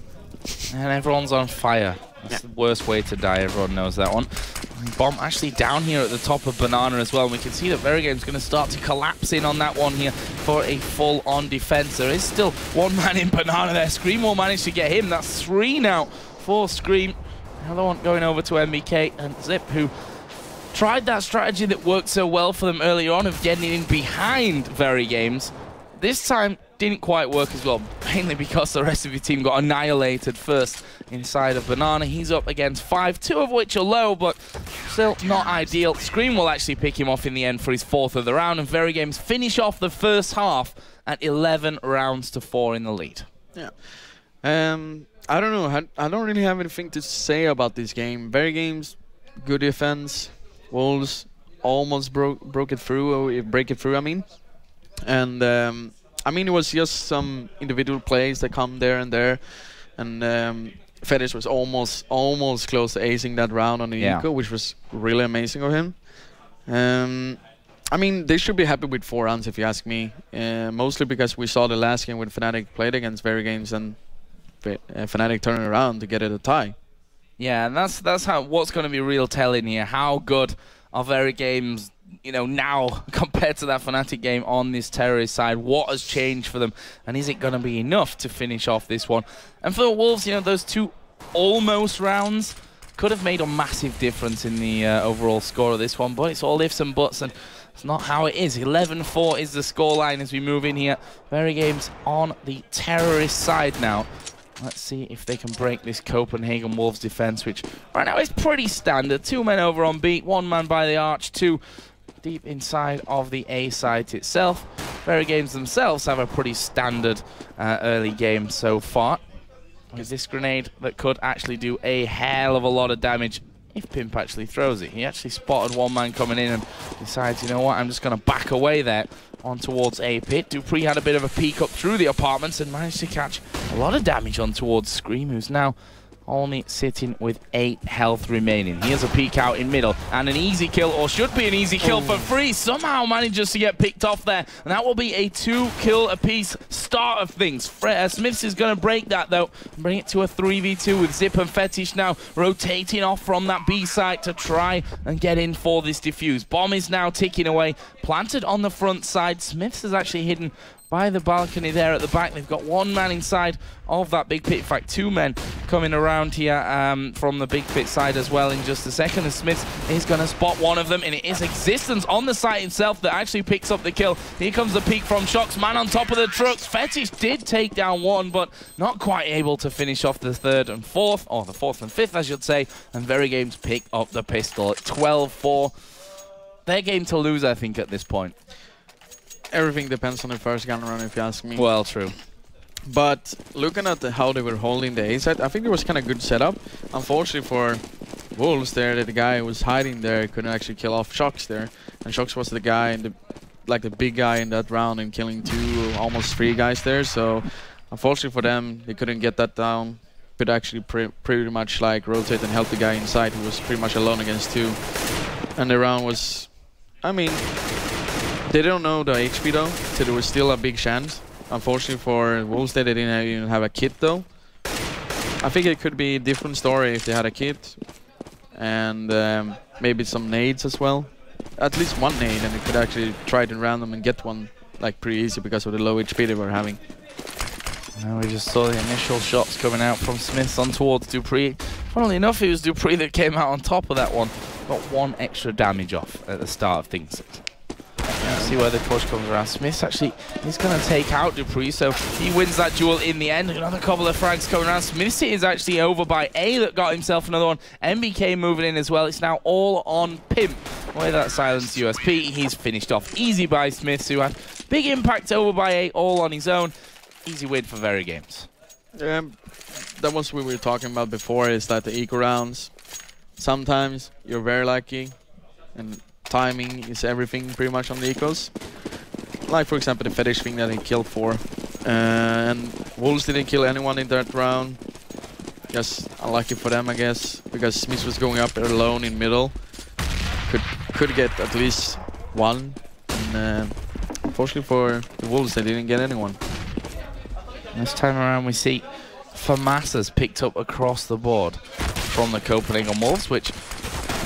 And everyone's on fire. That's the worst way to die. Everyone knows that one. Bomb actually down here at the top of Banana as well. And we can see that VeryGames going to start to collapse in on that one here for a full-on defense. There is still 1 man in Banana there. Scream will manage to get him. That's 3 now for Scream. Another one going over to MBK and Zip, who tried that strategy that worked so well for them earlier on of getting in behind VeryGames. This time didn't quite work as well, mainly because the rest of your team got annihilated first inside of Banana. He's up against 5, 2 of which are low, but still not ideal. Scream will actually pick him off in the end for his 4th of the round, and VeryGames finish off the first half at 11 rounds to 4 in the lead. Yeah. I don't know. I don't really have anything to say about this game. VeryGames, good defense. Wolves almost broke it through, I mean. And it was just some individual plays that come there and there, and Fetish was almost close to acing that round on the eco, which was really amazing of him. They should be happy with 4 rounds if you ask me, mostly because we saw the last game when Fnatic played against VeryGames and Fnatic turning around to get it a tie. Yeah, and that's what's going to be real telling here. How good are VeryGames, now compared to that Fnatic game on this terrorist side? What has changed for them, and is it going to be enough to finish off this one? And for the Wolves, those 2 almost rounds could have made a massive difference in the overall score of this one, but it's all ifs and buts, and it's not how it is. 11-4 is the scoreline as we move in here. VeryGames on the terrorist side now. Let's see if they can break this Copenhagen Wolves defense, which right now is pretty standard. 2 men over on B, 1 man by the arch, 2 deep inside of the A site itself. VeryGames themselves have a pretty standard early game so far, with this grenade that could actually do a hell of a lot of damage if Pimp actually throws it. He actually spotted 1 man coming in and decides, you know what, I'm just going to back away there on towards A pit. Dupree had a bit of a peek up through the apartments and managed to catch a lot of damage on towards Scream, who's now only sitting with 8 health remaining. Here's a peek out in middle, and an easy kill, or should be an easy kill for Free. Somehow manages to get picked off there, and that will be a 2 kill apiece start of things. Smiths is going to break that though, and bring it to a 3v2 with Zip and Fetish now rotating off from that B site to try and get in for this defuse. Bomb is now ticking away, planted on the front side. Smiths is actually hidden by the balcony there at the back. They've got 1 man inside of that big pit. In fact, 2 men coming around here from the big pit side as well in just a second. And Smith is going to spot one of them, and it is Existence on the site itself that actually picks up the kill. Here comes the peek from Shox, man on top of the trucks. Fetish did take down 1, but not quite able to finish off the 3rd and 4th, or the 4th and 5th, I should say. And VeryGames pick up the pistol at 12-4. Their game to lose, I think, at this point. Everything depends on the first gun run, if you ask me. Well, true. But looking at how they were holding the A side, I think it was kind of good setup. Unfortunately for Wolves there, the guy who was hiding there couldn't actually kill off Shox there. And Shox was the guy, the big guy in that round, and killing 2, almost 3 guys there. So unfortunately for them, they couldn't get that down. Could actually pretty much rotate and help the guy inside, who was pretty much alone against 2. And the round was, They don't know the HP though, so there was still a big chance. Unfortunately for Wolves, they didn't even have a kit though. I think it could be a different story if they had a kit. And maybe some nades as well. At least one nade, and they could actually try it in random and get one like pretty easy because of the low HP they were having. Now we just saw the initial shots coming out from Smith on towards Dupree. Funnily enough, it was Dupree that came out on top of that one. Got one extra damage off at the start of things. Let's see where the push comes around. Smith's actually, he's going to take out Dupree, so he wins that duel in the end. Another couple of frags coming around. Smith is actually over by A that got himself another one. MBK moving in as well. It's now all on Pimp. With that silence USP, he's finished off easy by Smith, who had big impact over by A all on his own. Easy win for VeryGames. That was what we were talking about before, is that the eco rounds, sometimes you're very lucky, and timing is everything pretty much on the ecos. Like for example the fetish thing that he killed for. And Wolves didn't kill anyone in that round. Just unlucky for them, I guess, because Smith was going up alone in middle. Could get at least one. And unfortunately for the Wolves, they didn't get anyone. This time around we see FAMASA's picked up across the board from the Copenhagen Wolves, which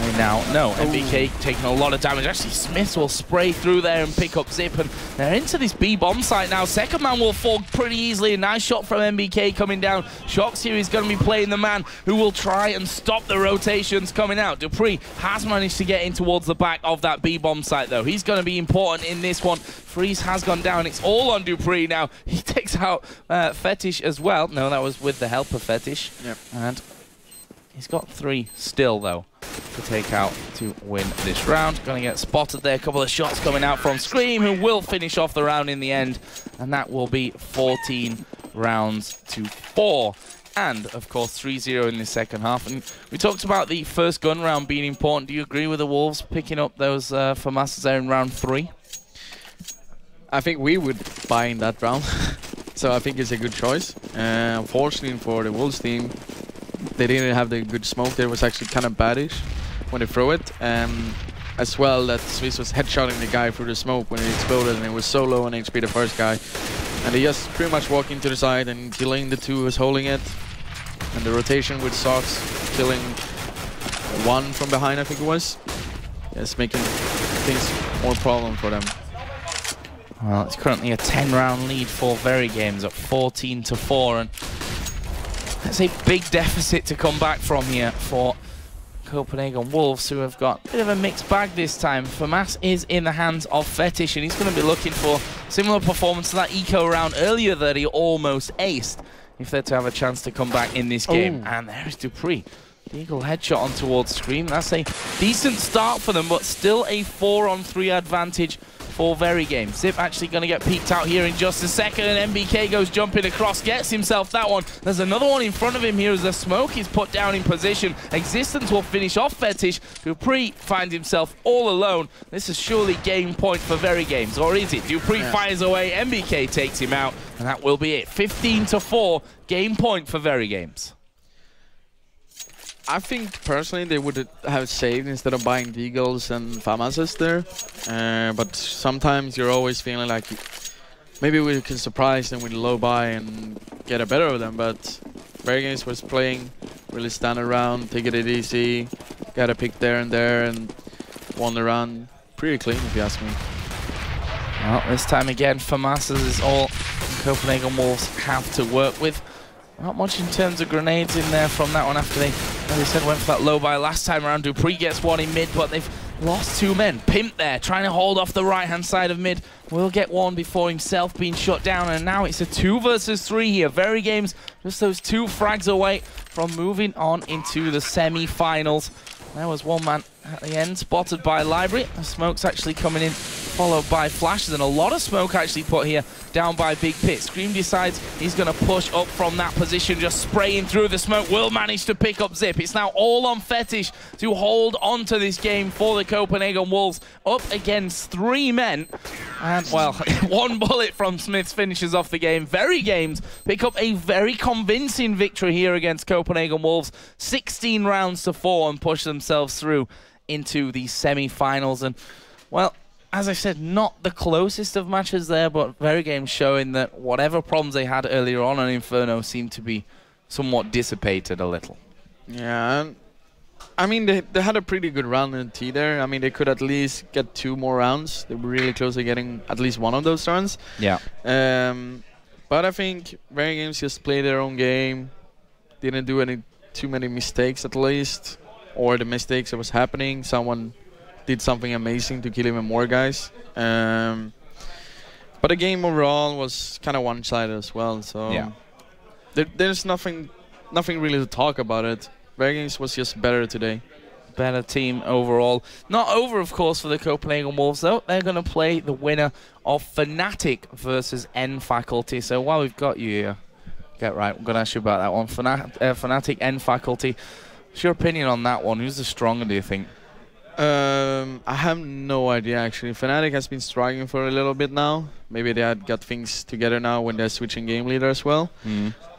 we now know. MBK taking a lot of damage. Actually, Smith will spray through there and pick up Zip, and they're into this B bomb site now. Second man will fall pretty easily. A nice shot from MBK coming down. Shox here is going to be playing the man who will try and stop the rotations coming out. Dupree has managed to get in towards the back of that B bomb site though. He's going to be important in this one. Freeze has gone down. It's all on Dupree now. He takes out Fetish as well. No, that was with the help of Fetish. Yep. And he's got 3 still though to take out to win this round. Going to get spotted there. A couple of shots coming out from Scream, who will finish off the round in the end. And that will be 14 rounds to 4. And, of course, 3-0 in the second half. And we talked about the first gun round being important. Do you agree with the Wolves picking up those FAMASAs there in round 3? I think we would buy in that round. So I think it's a good choice. Unfortunately for the Wolves team, they didn't have the good smoke. There was actually kind of baddish when they throw it. As well, that Swiss was headshotting the guy through the smoke when it exploded, and it was so low on HP, the first guy. And they just pretty much walking to the side and killing the 2 who was holding it. And the rotation with Sox killing 1 from behind, I think it was. Yes, making things more problem for them. Well, it's currently a 10-round lead for VeryGames at 14-4, and that's a big deficit to come back from here for Copenhagen Wolves, who have got a bit of a mixed bag this time. FAMAS is in the hands of Fetish, and he's going to be looking for similar performance to that eco round earlier that he almost aced, if they're to have a chance to come back in this game. And there's Dupree. The eagle headshot on towards Scream. That's a decent start for them, but still a 4-on-3 advantage for VeryGames. Zip actually going to get peeked out here in just a second, and MBK goes jumping across, gets himself that one. There's another one in front of him here as the smoke is put down in position. Existence will finish off Fetish. Dupree finds himself all alone. This is surely game point for VeryGames, or is it? Dupree fires away, MBK takes him out, and that will be it. 15-4, game point for VeryGames. I think personally they would have saved instead of buying Deagles and FAMASas there. But sometimes you're always feeling like maybe we can surprise them with a low buy and get a better of them. But VeryGames was playing really standard round, take it easy, got a pick there, and won the round pretty clean if you ask me. Well, this time again, FAMASas is all Copenhagen Wolves have to work with. Not much in terms of grenades in there from that one after they, as I said, went for that low buy last time around. Dupree gets one in mid, but they've lost 2 men. Pimp there, trying to hold off the right-hand side of mid. Will get one before himself being shut down, and now it's a 2 versus 3 here. VeryGames just those 2 frags away from moving on into the semi-finals. There was one man at the end, spotted by Library. The smoke's actually coming in, followed by flashes, and a lot of smoke actually put here down by Big Pit. Scream decides he's going to push up from that position, just spraying through the smoke. Will manage to pick up Zip. It's now all on Fetish to hold on to this game for the Copenhagen Wolves, up against 3 men. And, well, 1 bullet from Smiths finishes off the game. VeryGames pick up a very convincing victory here against Copenhagen Wolves. 16 rounds to 4 and push themselves through into the semi-finals. And, well, as I said, not the closest of matches there, but VeryGames showing that whatever problems they had earlier on Inferno seemed to be somewhat dissipated a little. Yeah, and I mean, they had a pretty good round in T there. I mean, they could at least get 2 more rounds. They were really close to getting at least one of those rounds. Yeah. But I think VeryGames just played their own game. Didn't do too many mistakes at least. Or the mistakes that was happening, someone did something amazing to kill even more guys. But the game overall was kind of one-sided as well. So yeah. There's nothing really to talk about it. VeryGames was just better today. Better team overall. Not over, of course, for the Copenhagen Wolves, though. They're going to play the winner of Fnatic versus N-Faculty. So while we've got you here, get right, I'm going to ask you about that one. Fnatic, N-Faculty. What's your opinion on that one? Who's the stronger, do you think? I have no idea, actually. Fnatic has been struggling for a little bit now. Maybe they had got things together now when they're switching game leader as well.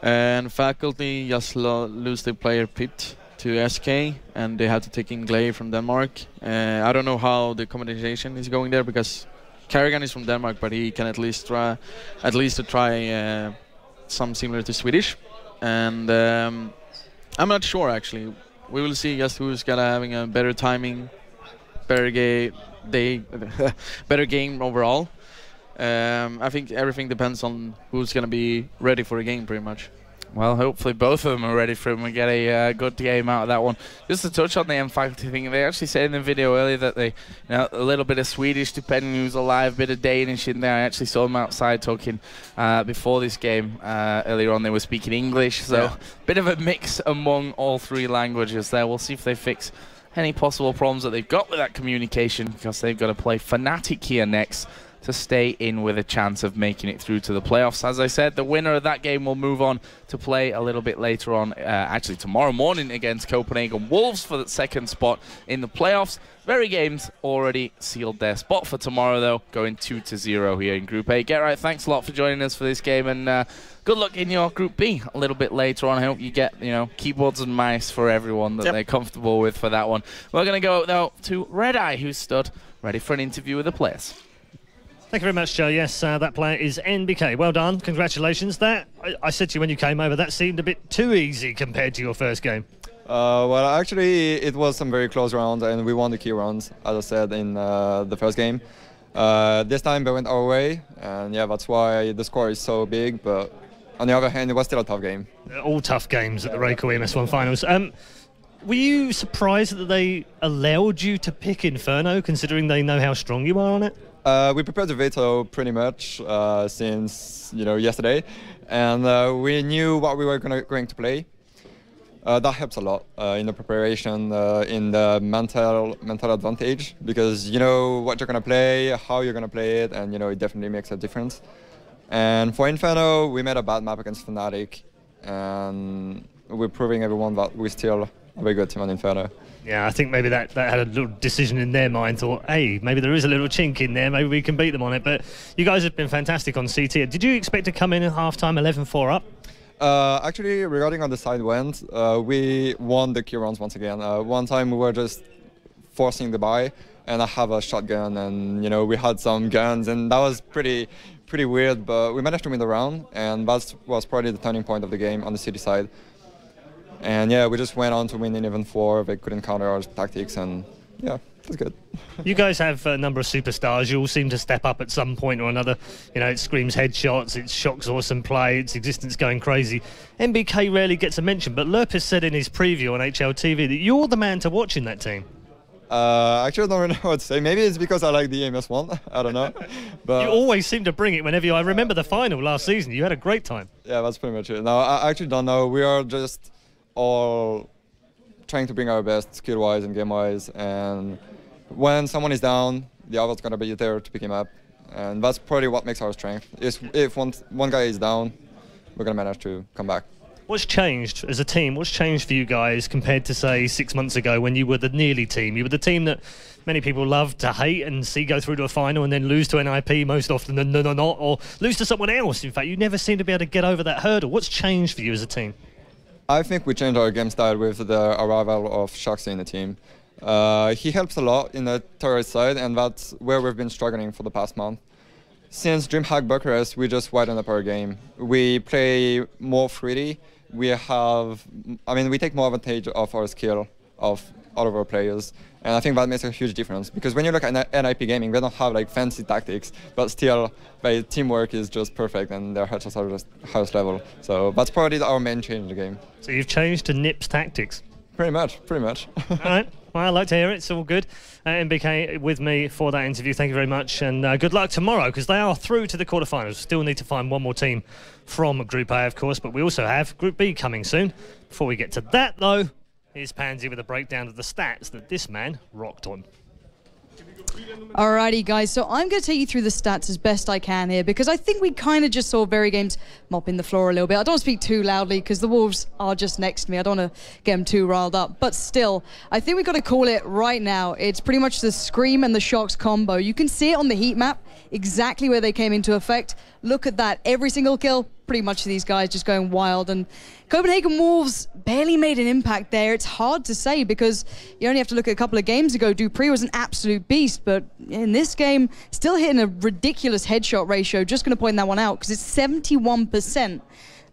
And Faculty just lose their player Pit to SK, and they have to take in Glay from Denmark. I don't know how the communication is going there, because Kerrigan is from Denmark, but he can at least try some similar to Swedish. And I'm not sure, actually. We will see just who's gonna having a better timing, better game overall. I think everything depends on who's gonna be ready for the game, pretty much. Well, hopefully both of them are ready for it and we get a good game out of that one. Just to touch on the M-Faculty thing, they actually said in the video earlier that they, a little bit of Swedish, depending who's alive, a bit of Danish in there. I actually saw them outside talking before this game. Earlier on, they were speaking English, so bit of a mix among all 3 languages there. We'll see if they fix any possible problems that they've got with that communication, because they've got to play Fnatic here next to stay in with a chance of making it through to the playoffs. As I said, the winner of that game will move on to play a little bit later on, actually tomorrow morning, against Copenhagen Wolves for the 2nd spot in the playoffs. VeryGames already sealed their spot for tomorrow, though, going 2-0 here in Group A. Get right, thanks a lot for joining us for this game, and good luck in your Group B a little bit later on. I hope you get, keyboards and mice for everyone that they're comfortable with for that one. We're going to go, though, to Red Eye, who's stood ready for an interview with the players. Thank you very much, Joe. Yes, that player is NBK. Well done. Congratulations. That I said to you when you came over, that seemed a bit too easy compared to your first game. Well, actually, it was some very close rounds, and we won the key rounds, as I said, in the first game. This time, they went our way, and yeah, that's why the score is so big. But on the other hand, it was still a tough game. All tough games at the Reiko EMS1 finals. Were you surprised that they allowed you to pick Inferno, considering they know how strong you are on it? We prepared the veto pretty much since yesterday, and we knew what we were going to play. That helps a lot in the preparation, in the mental advantage, because you know what you're going to play, how you're going to play it, and it definitely makes a difference. And for Inferno, we made a bad map against Fnatic, and we're proving everyone that we're still a very good team on Inferno. Yeah, I think maybe that had a little decision in their mind, thought, hey, maybe there is a little chink in there, maybe we can beat them on it. But you guys have been fantastic on CT. Did you expect to come in at half-time 11-4 up? Actually, regarding on the side wins, we won the key rounds once again. One time we were just forcing the buy, and I have a shotgun, and we had some guns, and that was pretty weird, but we managed to win the round, and that was probably the turning point of the game on the city side. And yeah, we just went on to win in even 4. They couldn't counter our tactics, and yeah, it was good. You guys have a number of superstars. You all seem to step up at some point or another. It screams headshots, it shocks awesome play, its existence going crazy. NBK rarely gets a mention, but Lurpus said in his preview on HLTV that you're the man to watch in that team. Actually, I don't really know what to say. Maybe it's because I like the EMS one. I don't know. But you always seem to bring it whenever I remember the final last season. You had a great time. Yeah, that's pretty much it. No, I actually don't know. We are just all trying to bring our best skill-wise and game-wise, and when someone is down, the other's going to be there to pick him up, and that's probably what makes our strength. If one guy is down, we're going to manage to come back. What's changed as a team? What's changed for you guys compared to, say, 6 months ago when you were the nearly team? You were the team that many people love to hate and see go through to a final and then lose to NIP most often than not, or lose to someone else. In fact, you never seem to be able to get over that hurdle. What's changed for you as a team? I think we changed our game style with the arrival of Shaxi in the team. He helps a lot in the turret side, and that's where we've been struggling for the past month. Since DreamHack Bucharest, we just widen up our game. We play more freely. We take more advantage of our skill of all of our players. And I think that makes a huge difference, because when you look at NIP Gaming, they don't have like fancy tactics, but still their teamwork is just perfect and their headshots are just highest level. So that's probably our main change in the game. So you've changed to NIP's tactics? Pretty much. All right. Well, I like to hear it. It's all good. MBK with me for that interview. Thank you very much. And good luck tomorrow, because they are through to the quarterfinals. Still need to find one more team from Group A, of course, but we also have Group B coming soon. Before we get to that, though, here's Pansy with a breakdown of the stats that this man rocked on. Alrighty, guys, so I'm going to take you through the stats as best I can here, because I think we kind of just saw VeryGames mopping the floor a little bit. I don't want to speak too loudly because the Wolves are just next to me. I don't want to get them too riled up, but still, I think we've got to call it right now. It's pretty much the Scream and the Shocks combo. You can see it on the heat map, exactly where they came into effect. Look at that, every single kill, pretty much these guys just going wild, and Copenhagen Wolves barely made an impact there. It's hard to say because you only have to look at a couple of games ago. Dupree was an absolute beast, but in this game, still hitting a ridiculous headshot ratio. Just going to point that one out because it's 71%.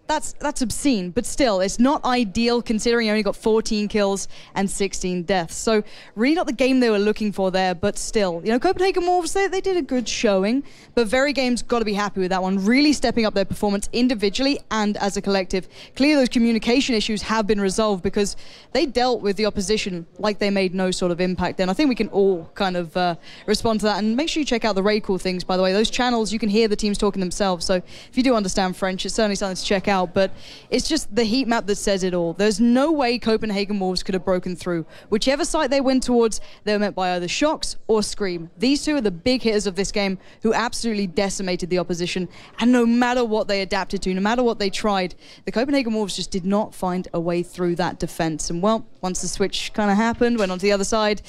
That's obscene, but still, it's not ideal considering you only got 14 kills and 16 deaths. So really not the game they were looking for there, but still, you know, Copenhagen Wolves, they did a good showing, but VeryGames got to be happy with that one, really stepping up their performance individually and as a collective. Clearly those communication issues have been resolved because they dealt with the opposition like they made no sort of impact. And I think we can all kind of respond to that. And make sure you check out the raid call things, by the way. Those channels, you can hear the teams talking themselves. So if you do understand French, it's certainly something to check out. But it's just the heat map that says it all. There's no way Copenhagen Wolves could have broken through. Whichever site they went towards, they were met by either Shocks or Scream. These two are the big hitters of this game who absolutely decimated the opposition. And no matter what they adapted to, no matter what they tried, the Copenhagen Wolves just did not find a way through that defense. And well, once the switch kind of happened, went onto the other side,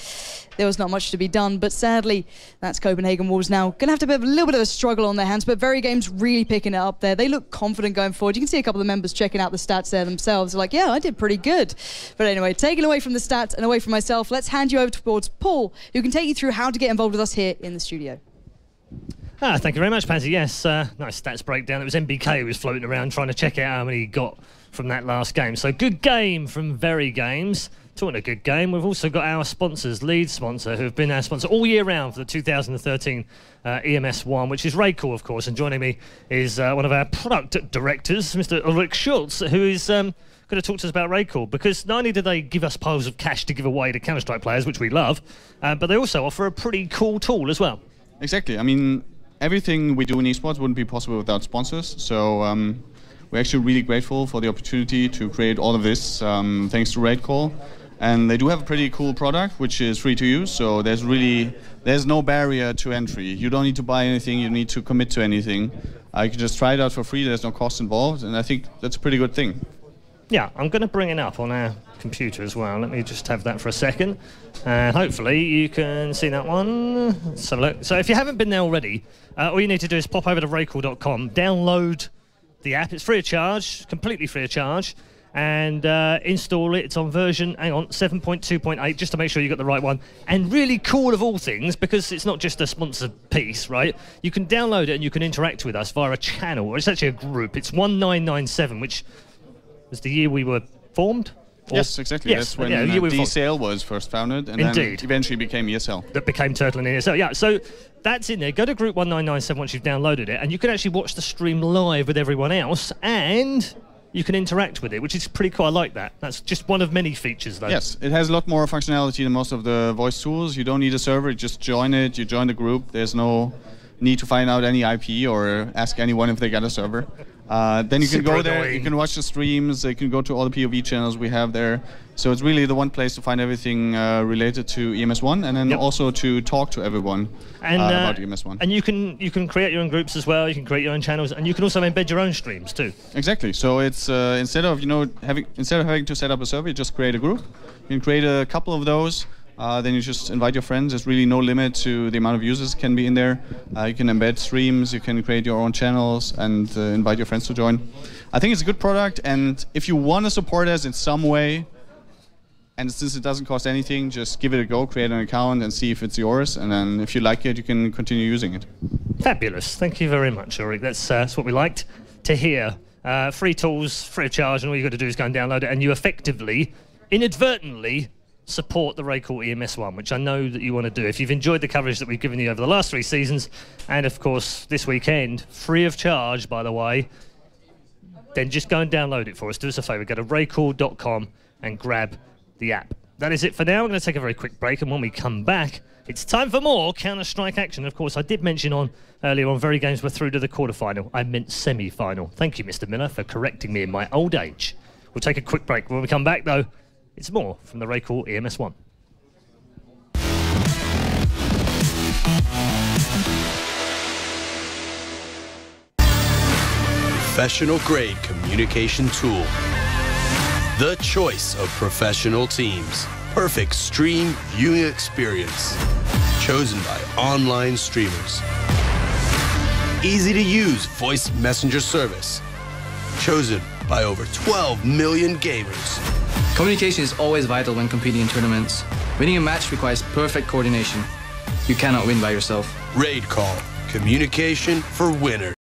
there was not much to be done. But sadly, that's Copenhagen Wolves now. Going to have a little bit of a struggle on their hands, but VeryGames really picking it up there. They look confident going forward. You can see a couple of the members checking out the stats there themselves. They're like, yeah, I did pretty good. But anyway, taking away from the stats and away from myself, let's hand you over towards Paul, who can take you through how to get involved with us here in the studio. Thank you very much, Pansy. Yes, nice stats breakdown. It was MBK who was floating around trying to check out how many he got from that last game. So good game from VeryGames. Talking a good game, we've also got our sponsors, lead sponsor, who have been our sponsor all year round for the 2013 EMS 1, which is Raidcall, of course. And joining me is one of our product directors, Mr. Ulrich Schultz, who is going to talk to us about Raidcall, because not only do they give us piles of cash to give away to Counter-Strike players, which we love, but they also offer a pretty cool tool as well. Exactly. I mean, everything we do in esports wouldn't be possible without sponsors. So we're actually really grateful for the opportunity to create all of this thanks to Raidcall. And they do have a pretty cool product, which is free to use. So there's no barrier to entry. You don't need to buy anything. You need to commit to anything. You can just try it out for free. There's no cost involved. And I think that's a pretty good thing. Yeah, I'm going to bring it up on our computer as well. Let me just have that for a second. And hopefully you can see that one. Let's have a look. So if you haven't been there already, all you need to do is pop over to raidcall.com, download the app. It's free of charge, completely free of charge. And install it. It's on version, 7.2.8, just to make sure you got the right one. And really cool of all things, because it's not just a sponsored piece, right? You can download it and you can interact with us via a channel, or it's actually a group. It's 1997, which was the year we were formed. Yes, exactly. Yes, that's when DCL was first founded, and then eventually became ESL. That became Turtle and ESL, yeah. So that's in there. Go to group 1997 once you've downloaded it, and you can actually watch the stream live with everyone else, and you can interact with it, which is pretty cool. I like that. That's just one of many features, though. Yes, it has a lot more functionality than most of the voice tools. You don't need a server, you just join it, you join the group. There's no need to find out any IP or ask anyone if they got a server. Then you can go there, you can watch the streams, you can go to all the POV channels we have there. So it's really the one place to find everything related to EMS1, and then also to talk to everyone about EMS1. And you can create your own groups as well, you can create your own channels, and you can also embed your own streams too. Exactly. So it's instead of having to set up a server, you just create a group. You can create a couple of those. Then you just invite your friends. There's really no limit to the amount of users can be in there. You can embed streams, you can create your own channels, and invite your friends to join. I think it's a good product, and if you want to support us in some way, And since it doesn't cost anything, just give it a go, create an account and see if it's yours. And then if you like it, you can continue using it. Fabulous. Thank you very much, Ulrich. That's what we liked to hear. Free tools, free of charge, and all you got to do is go and download it, and you effectively, inadvertently, support the Raycall EMS one, which I know that you want to do. If you've enjoyed the coverage that we've given you over the last 3 seasons, and of course this weekend, free of charge, by the way, then just go and download it for us. Do us a favour, go to raycall.com and grab the app. That is it for now. We're going to take a very quick break, and when we come back, it's time for more Counter-Strike action. Of course, I did mention earlier on VeryGames were through to the quarterfinal. I meant semi-final. Thank you, Mr. Miller, for correcting me in my old age. We'll take a quick break. When we come back, though, it's more from the Raycall EMS1. Professional-grade communication tool. The choice of professional teams. Perfect stream viewing experience. Chosen by online streamers. Easy to use voice messenger service. Chosen by over 12 million gamers. Communication is always vital when competing in tournaments. Winning a match requires perfect coordination. You cannot win by yourself. Raid call. Communication for winners.